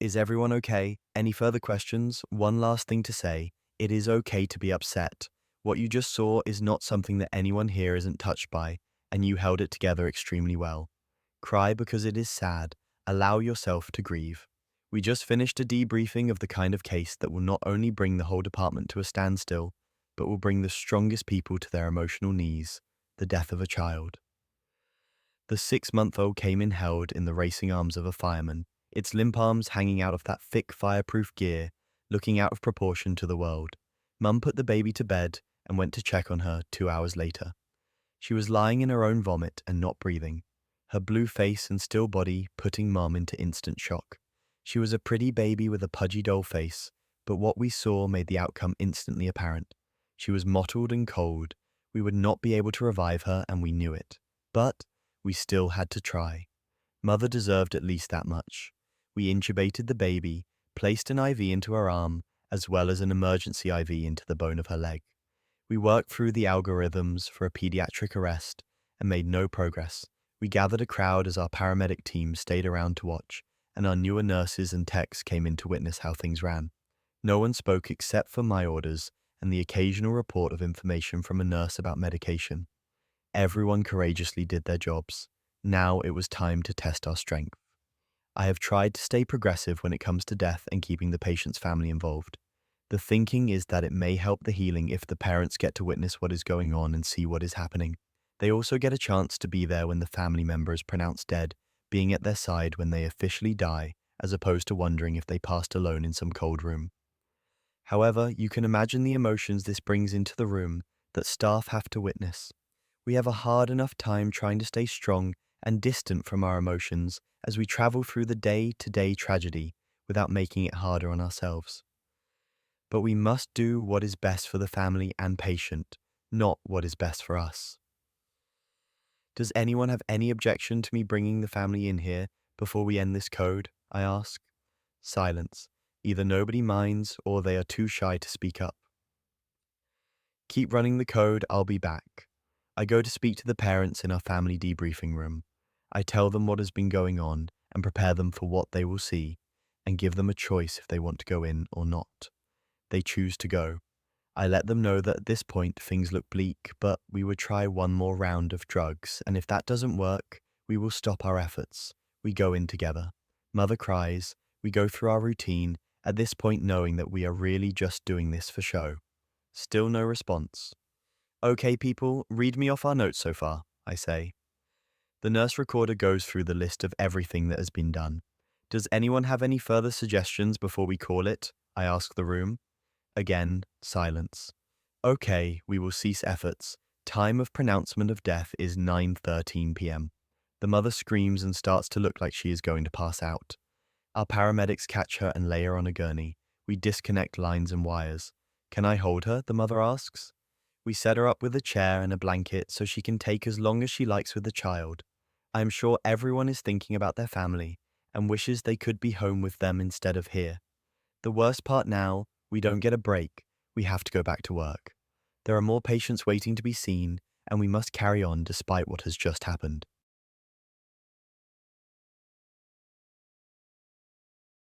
Is everyone okay? Any further questions? One last thing to say. It is okay to be upset. What you just saw is not something that anyone here isn't touched by, and you held it together extremely well. Cry because it is sad. Allow yourself to grieve. We just finished a debriefing of the kind of case that will not only bring the whole department to a standstill, but will bring the strongest people to their emotional knees, the death of a child. The 6-month-old came in held in the racing arms of a fireman, its limp arms hanging out of that thick fireproof gear, looking out of proportion to the world. Mum put the baby to bed and went to check on her 2 hours later. She was lying in her own vomit and not breathing, her blue face and still body putting Mum into instant shock. She was a pretty baby with a pudgy doll face, but what we saw made the outcome instantly apparent. She was mottled and cold. We would not be able to revive her, and we knew it. But we still had to try. Mother deserved at least that much. We intubated the baby, placed an IV into her arm, as well as an emergency IV into the bone of her leg. We worked through the algorithms for a pediatric arrest and made no progress. We gathered a crowd as our paramedic team stayed around to watch, and our newer nurses and techs came in to witness how things ran. No one spoke except for my orders and the occasional report of information from a nurse about medication. Everyone courageously did their jobs. Now it was time to test our strength. I have tried to stay progressive when it comes to death and keeping the patient's family involved. The thinking is that it may help the healing if the parents get to witness what is going on and see what is happening. They also get a chance to be there when the family member is pronounced dead, being at their side when they officially die, as opposed to wondering if they passed alone in some cold room. However, you can imagine the emotions this brings into the room that staff have to witness. We have a hard enough time trying to stay strong and distant from our emotions as we travel through the day-to-day tragedy without making it harder on ourselves. But we must do what is best for the family and patient, not what is best for us. Does anyone have any objection to me bringing the family in here before we end this code? I ask. Silence. Either nobody minds or they are too shy to speak up. Keep running the code, I'll be back. I go to speak to the parents in our family debriefing room. I tell them what has been going on and prepare them for what they will see and give them a choice if they want to go in or not. They choose to go. I let them know that at this point things look bleak, but we would try one more round of drugs, and if that doesn't work, we will stop our efforts. We go in together. Mother cries. We go through our routine, at this point knowing that we are really just doing this for show. Still no response. Okay, people, read me off our notes so far, I say. The nurse recorder goes through the list of everything that has been done. Does anyone have any further suggestions before we call it? I ask the room. Again, silence. Okay, we will cease efforts. Time of pronouncement of death is 9:13 p.m. The mother screams and starts to look like she is going to pass out. Our paramedics catch her and lay her on a gurney. We disconnect lines and wires. Can I hold her? The mother asks. We set her up with a chair and a blanket so she can take as long as she likes with the child. I am sure everyone is thinking about their family and wishes they could be home with them instead of here. The worst part now, we don't get a break. We have to go back to work. There are more patients waiting to be seen, and we must carry on despite what has just happened.